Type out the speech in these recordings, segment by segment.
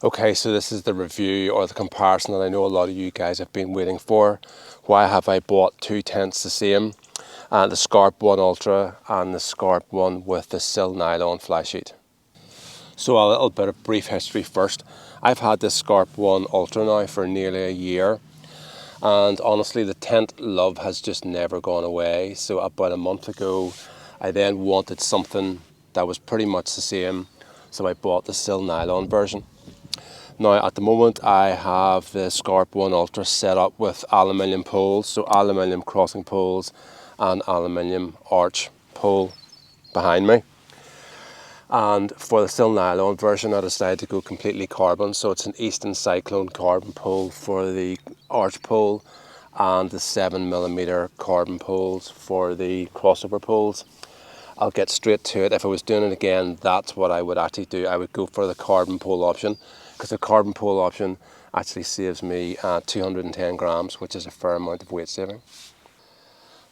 Okay, so this is the review or the comparison that I know a lot of you guys have been waiting for. Why have I bought two tents the same? The Scarp One Ultra and the Scarp One with the SilNylon fly sheet. So a little bit of brief history first. I've had this Scarp One Ultra now for nearly a year, and honestly the tent love has just never gone away. So about a month ago I then wanted something that was pretty much the same, so I bought the SilNylon version. Now at the moment I have the Scarp One Ultra set up with aluminium poles, so aluminium crossing poles and aluminium arch pole behind me. And for the SilNylon version I decided to go completely carbon, so it's an Eastern Cyclone carbon pole for the arch pole and the 7mm carbon poles for the crossover poles. I'll get straight to it. If I was doing it again, that's what I would actually do. I would go for the carbon pole option, because the carbon pole option actually saves me 210 grams, which is a fair amount of weight saving.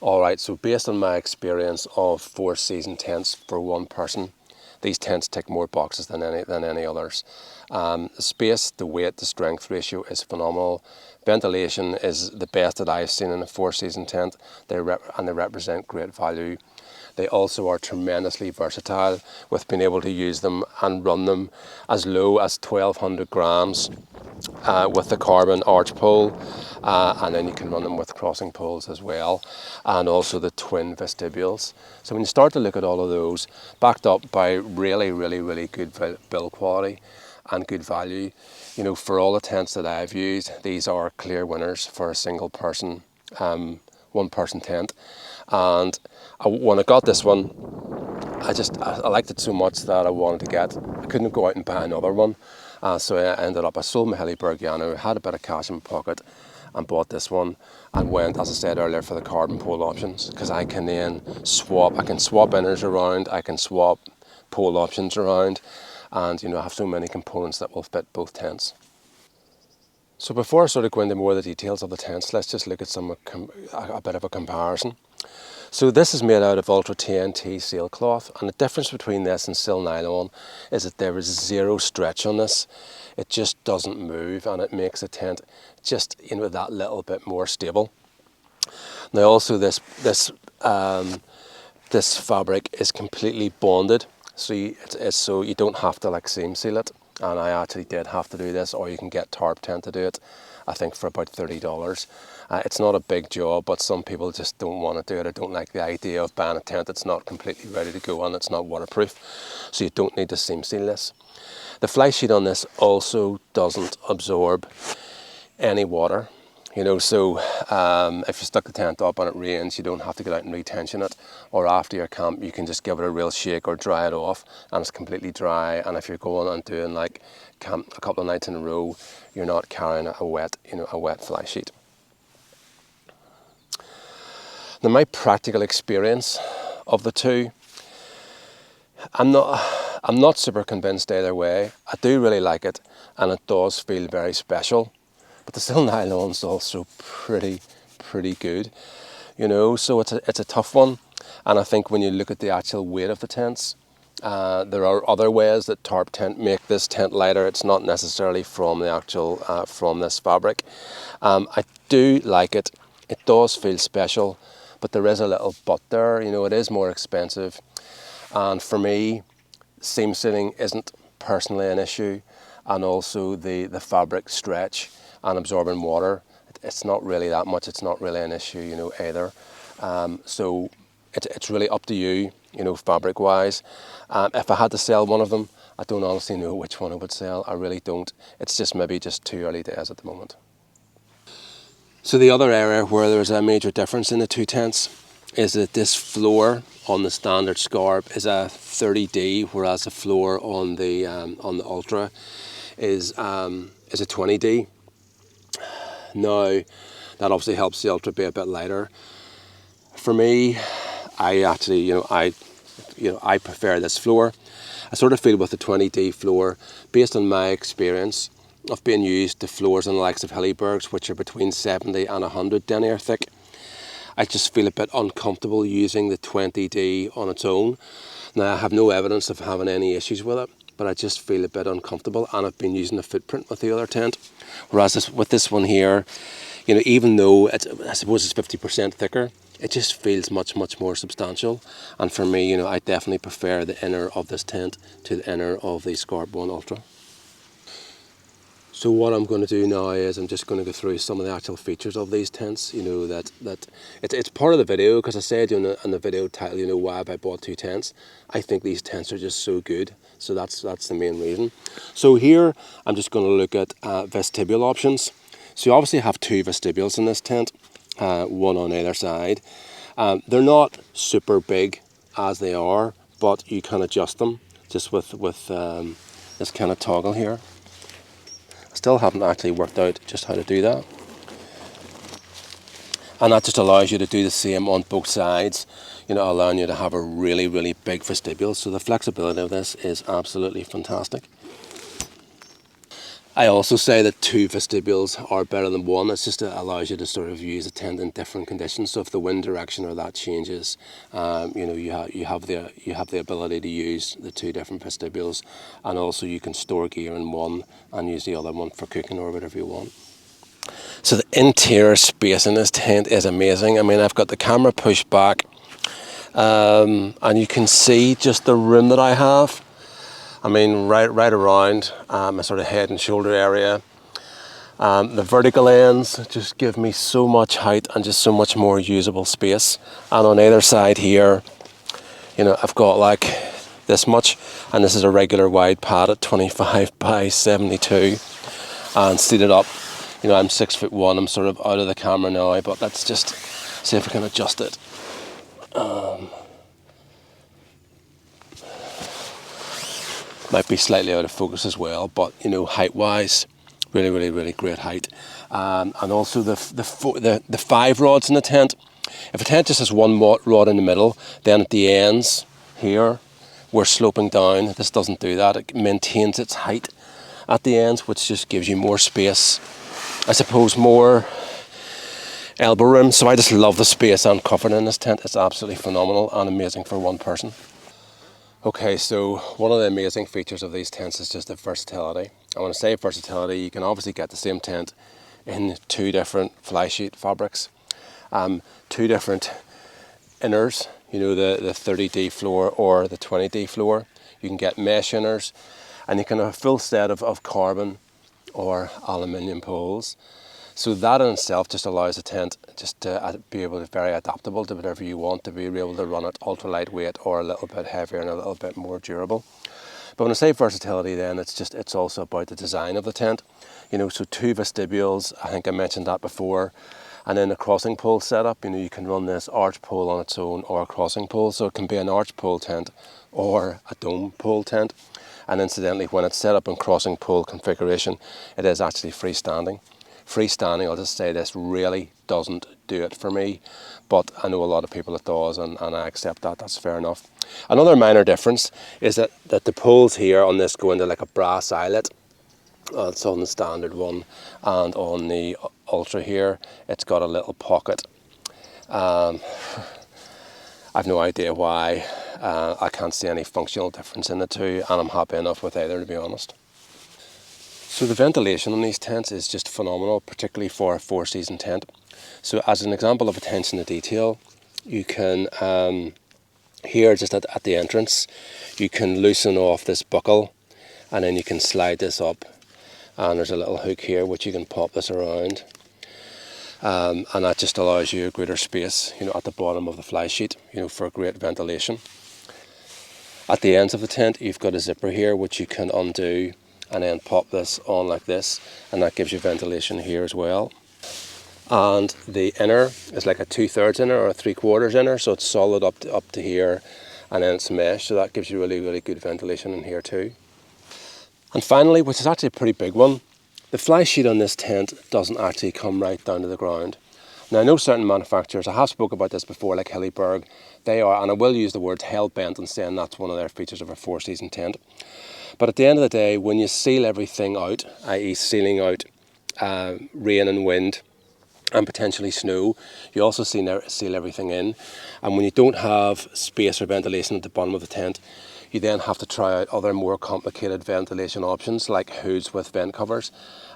Alright, so based on my experience of 4-season tents for one person, these tents tick more boxes than any others. The space, the weight, the strength ratio is phenomenal. Ventilation is the best that I've seen in a 4-season tent, and they represent great value. They also are tremendously versatile, with being able to use them and run them as low as 1200 grams with the carbon arch pole, and then you can run them with crossing poles as well, and also the twin vestibules. So when you start to look at all of those, backed up by really good build quality and good value, you know, for all the tents that I've used, these are clear winners for a single person, one person tent. And when I got this one, I liked it so much that I couldn't go out and buy another one. So I sold my Heliburgiano, had a bit of cash in my pocket, and bought this one, and went, as I said earlier, for the carbon pole options, because I can swap inners around, I can swap pole options around, and you know, I have so many components that will fit both tents. So before I sort of go into more of the details of the tents, let's just look at a bit of a comparison. So this is made out of Ultra TNT sailcloth, and the difference between this and SilNylon is that there is zero stretch on this. It just doesn't move, and it makes the tent just, you know, that little bit more stable. Now also this fabric is completely bonded, so you don't have to like seam seal it. And I actually did have to do this, or you can get Tarp Tent to do it, I think for about $30. It's not a big job, but some people just don't want to do it. I don't like the idea of buying a tent that's not completely ready to go and it's not waterproof, so you don't need to seam seal this. The fly sheet on this also doesn't absorb any water. You know, so if you stuck the tent up and it rains, you don't have to get out and retension it, or after your camp you can just give it a real shake or dry it off, and it's completely dry. And if you're going and doing like camp a couple of nights in a row, you're not carrying a wet fly sheet. Now my practical experience of the two, I'm not super convinced either way. I do really like it, and it does feel very special. But the SilNylon is also pretty good, you know. So it's a tough one, and I think when you look at the actual weight of the tents, there are other ways that Tarp Tent make this tent lighter. It's not necessarily from the actual from this fabric. I do like it. It does feel special, but there is a little but there. You know, it is more expensive, and for me, seam sealing isn't personally an issue, and also the fabric stretch and absorbing water, it's not really that much. It's not really an issue, you know, either. So it's really up to you, you know, fabric wise. If I had to sell one of them, I don't honestly know which one I would sell. I really don't. It's just maybe just too early days at the moment. So the other area where there's a major difference in the two tents is that this floor on the standard Scarp is a 30D, whereas the floor on the Ultra is a 20D. Now, that obviously helps the Ultra be a bit lighter. For me, I actually, I prefer this floor. I sort of feel with the 20D floor, based on my experience of being used to floors on the likes of Heliburgs, which are between 70 and 100 denier thick, I just feel a bit uncomfortable using the 20D on its own. Now, I have no evidence of having any issues with it, but I just feel a bit uncomfortable, and I've been using a footprint with the other tent. Whereas with this one here, you know, even though I suppose it's 50% thicker, it just feels much more substantial. And for me, you know, I definitely prefer the inner of this tent to the inner of the Scarp 1 Ultra. So what I'm going to do now is I'm just going to go through some of the actual features of these tents. You know, that it's part of the video, because I said in the video title, you know, why have I bought 2 tents? I think these tents are just so good. So that's the main reason. So here I'm just going to look at vestibule options. So you obviously have 2 vestibules in this tent, one on either side. They're not super big as they are, but you can adjust them just with this kind of toggle here. I still haven't actually worked out just how to do that. And that just allows you to do the same on both sides, you know, allowing you to have a really big vestibule. So the flexibility of this is absolutely fantastic. I also say that 2 vestibules are better than 1. It's just it allows you to sort of use a tent in different conditions. So if the wind direction or that changes, you know, you have the ability to use the 2 different vestibules, and also you can store gear in one and use the other one for cooking or whatever you want. So the interior space in this tent is amazing. I mean, I've got the camera pushed back, and you can see just the room that I have. I mean, right around my sort of head and shoulder area. The vertical ends just give me so much height and just so much more usable space. And on either side here, you know, I've got like this much, and this is a regular wide pad at 25 by 72, and seated up. You know, I'm 6'1". I'm sort of out of the camera now, but let's just see if we can adjust it. Might be slightly out of focus as well, but you know, height-wise, really great height. And also the 5 rods in the tent. If a tent just has 1 rod in the middle, then at the ends here, we're sloping down. This doesn't do that. It maintains its height at the ends, which just gives you more space. I suppose more elbow room. So I just love the space I'm covered in this tent. It's absolutely phenomenal and amazing for one person. Okay, so one of the amazing features of these tents is just the versatility. I want to say versatility, you can obviously get the same tent in 2 different fly sheet fabrics, 2 different inners, you know, the 30D floor or the 20D floor. You can get mesh inners, and you can have a full set of carbon or aluminium poles. So that in itself just allows the tent just to be able to be very adaptable to whatever you want, to be able to run it ultra lightweight or a little bit heavier and a little bit more durable. But when I say versatility, then it's also about the design of the tent. You know, so 2 vestibules, I think I mentioned that before, and then a crossing pole setup. You know, you can run this arch pole on its own or a crossing pole, so it can be an arch pole tent or a dome pole tent. And incidentally, when it's set up in crossing pole configuration, it is actually freestanding. Freestanding, I'll just say this, really doesn't do it for me, but I know a lot of people it does, and I accept that. That's fair enough. Another minor difference is that the poles here on this go into like a brass eyelet. It's on the standard one, and on the Ultra here, it's got a little pocket. I've no idea why. I can't see any functional difference in the 2, and I'm happy enough with either, to be honest. So the ventilation on these tents is just phenomenal, particularly for a 4-season tent. So as an example of attention to detail, you can, here just at the entrance, you can loosen off this buckle, and then you can slide this up, and there's a little hook here which you can pop this around, and that just allows you a greater space, you know, at the bottom of the fly sheet, you know, for great ventilation. At the ends of the tent, you've got a zipper here which you can undo and then pop this on like this, and that gives you ventilation here as well. And the inner is like a 2/3 inner or a 3/4 inner, so it's solid up to here, and then it's mesh, so that gives you really good ventilation in here too. And finally, which is actually a pretty big one, the fly sheet on this tent doesn't actually come right down to the ground. Now, I know certain manufacturers, I have spoken about this before, like Hilliberg, they are, and I will use the word hell-bent in saying that's one of their features of a 4-season tent. But at the end of the day, when you seal everything out, i.e. sealing out rain and wind and potentially snow, you also seal everything in. And when you don't have space or ventilation at the bottom of the tent, you then have to try out other more complicated ventilation options like hoods with vent covers,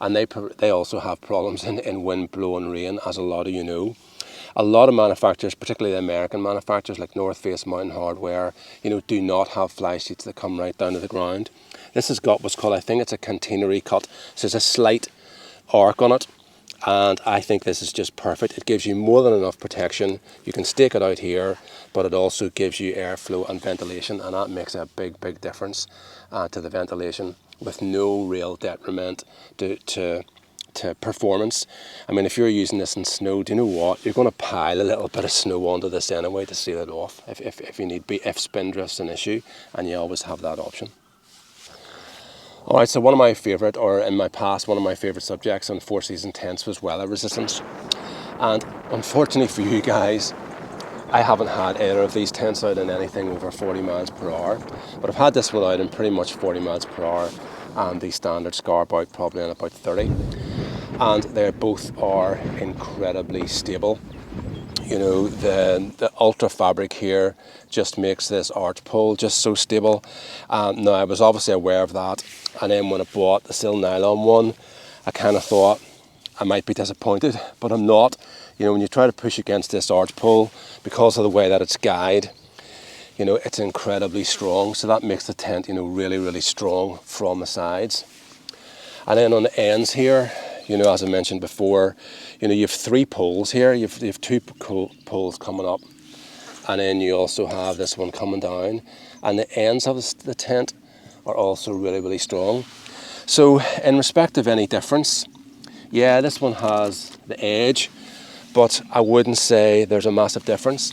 and they also have problems in wind, blow and rain, as a lot of you know. A lot of manufacturers, particularly the American manufacturers like North Face, Mountain Hardware, do not have fly sheets that come right down to the ground. This has got what's called, I think it's a cantinery cut, so there's a slight arc on it, and I think this is just perfect. It gives you more than enough protection. You can stake it out here, but it also gives you airflow and ventilation, and that makes a big difference to the ventilation with no real detriment to performance. I mean, if you're using this in snow, do you know what? You're going to pile a little bit of snow onto this anyway to seal it off if you need be, if spindrift's an issue, and you always have that option. Alright, so one of my favourite, or in my past, one of my favourite subjects on 4-season tents was weather resistance. And unfortunately for you guys, I haven't had either of these tents out in anything over 40 miles per hour. But I've had this one out in pretty much 40 miles per hour, and the standard Scarp out probably in about 30. And they both are incredibly stable. The Ultra fabric here just makes this arch pole just so stable. Now, I was obviously aware of that, and then when I bought the SilNylon one, I kind of thought I might be disappointed, but I'm not. When you try to push against this arch pole, because of the way that it's guyed, it's incredibly strong, so that makes the tent, really strong from the sides. And then on the ends here, as I mentioned before, you have 3 poles here. You have 2 poles coming up, and then you also have this one coming down. And the ends of the tent are also really strong. So in respect of any difference, yeah, this one has the edge, but I wouldn't say there's a massive difference.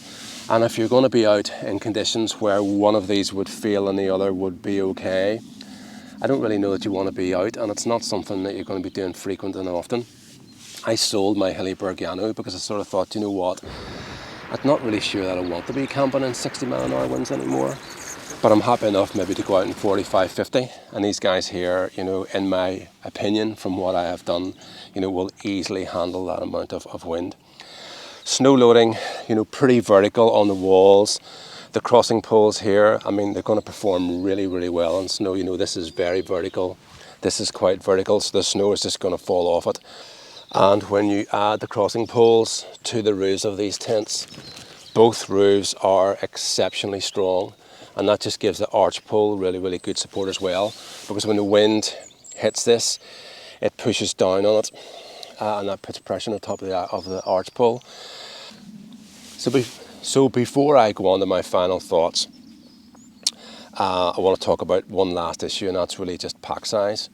And if you're going to be out in conditions where one of these would fail and the other would be okay, I don't really know that you want to be out, and it's not something that you're going to be doing frequent and often. I sold my Hilleberg Yano because I sort of thought, you know what, I'm not really sure that I want to be camping in 60 mile an hour winds anymore, but I'm happy enough maybe to go out in 45, 50, and these guys here, in my opinion, from what I have done, will easily handle that amount of wind. Snow loading, pretty vertical on the walls. The crossing poles here, I mean, they're going to perform really well in snow. This is very vertical. This is quite vertical, so the snow is just going to fall off it. And when you add the crossing poles to the roofs of these tents, both roofs are exceptionally strong, and that just gives the arch pole really good support as well, because when the wind hits this, it pushes down on it, and that puts pressure on the top of the arch pole. So before I go on to my final thoughts, I want to talk about one last issue, and that's really just pack size.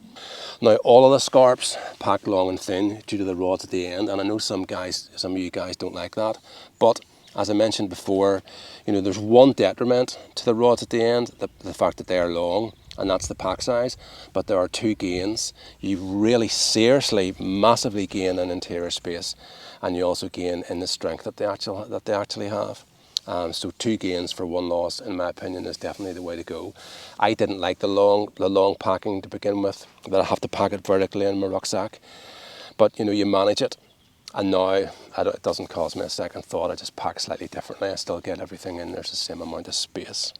Now, all of the Scarps pack long and thin due to the rods at the end, and I know some of you guys don't like that, but as I mentioned before, there's one detriment to the rods at the end, the fact that they are long, and that's the pack size, but there are 2 gains. You really seriously massively gain in interior space, and you also gain in the strength that they actually have. So 2 gains for 1 loss, in my opinion, is definitely the way to go. I didn't like the long packing to begin with, that I have to pack it vertically in my rucksack, but you manage it, and now it doesn't cause me a second thought. I just pack slightly differently. I still get everything in. There's the same amount of space.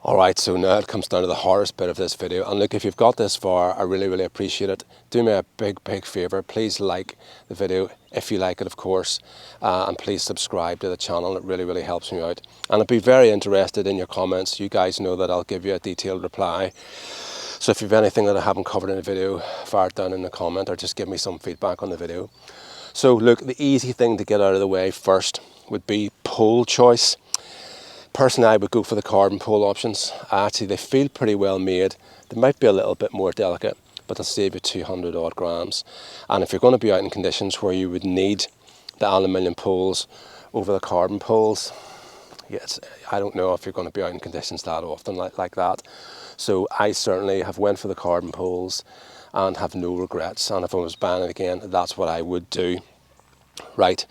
Alright, so now it comes down to the hardest bit of this video, and look, if you've got this far, I really appreciate it. Do me a big favour, please like the video, if you like it of course, and please subscribe to the channel. It really helps me out, and I'd be very interested in your comments. You guys know that I'll give you a detailed reply, so if you have anything that I haven't covered in the video, fire it down in the comment, or just give me some feedback on the video. So look, the easy thing to get out of the way first would be pole choice. Personally, I would go for the carbon pole options. Actually, they feel pretty well made. They might be a little bit more delicate, but they'll save you 200 odd grams. And if you're going to be out in conditions where you would need the aluminium poles over the carbon poles, yes, I don't know if you're going to be out in conditions that often like that. So I certainly have went for the carbon poles and have no regrets. And if I was buying it again, that's what I would do. Right,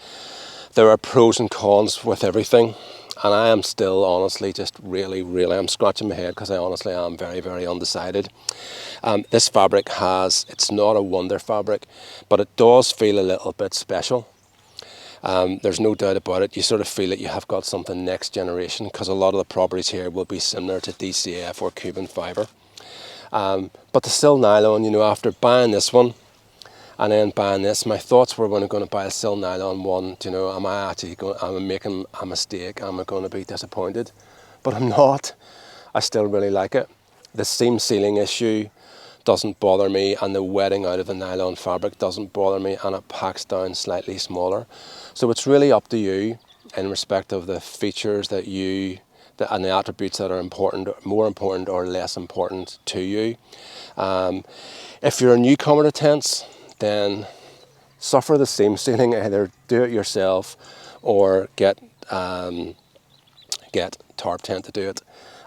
there are pros and cons with everything. And I am still honestly just really, I'm scratching my head because I honestly am very undecided. This fabric it's not a wonder fabric, but it does feel a little bit special. There's no doubt about it. You sort of feel that you have got something next generation, because a lot of the properties here will be similar to DCF or Cuban fibre. But the SilNylon, you know, after buying this one and then buying this, my thoughts were, when I'm going to buy a SilNylon one, you know, am I actually going, am I making a mistake? Am I going to be disappointed? But I'm not. I still really like it. The seam sealing issue doesn't bother me, and the wetting out of the nylon fabric doesn't bother me, and it packs down slightly smaller. So it's really up to you in respect of the features that you, and the attributes that are important, more important or less important to you. If you're a newcomer to tents, then suffer the seam sealing. Either do it yourself or get Tarp Tent to do it.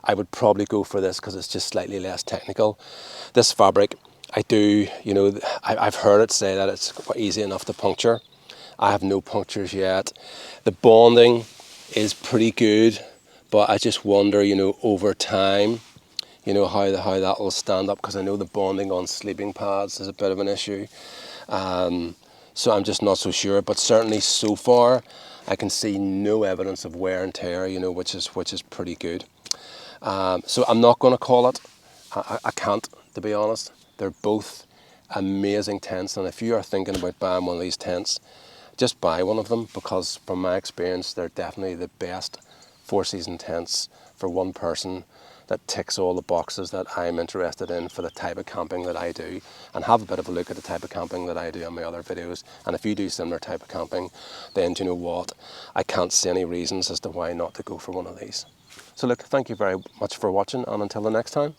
I would probably go for this because it's just slightly less technical. This fabric, I've heard it say that it's quite easy enough to puncture. I have no punctures yet. The bonding is pretty good, but I just wonder, you know, over time, you know, how that will stand up, because I know the bonding on sleeping pads is a bit of an issue. So I'm just not so sure, but certainly so far I can see no evidence of wear and tear, you know, which is pretty good. So I'm not going to call it. I can't, to be honest. They're both amazing tents, and if you are thinking about buying one of these tents, just buy one of them, because from my experience, they're definitely the best four-season tents for one person that ticks all the boxes that I'm interested in for the type of camping that I do. And have a bit of a look at the type of camping that I do on my other videos. And if you do similar type of camping, then do you know what? I can't see any reasons as to why not to go for one of these. So look, thank you very much for watching, and until the next time.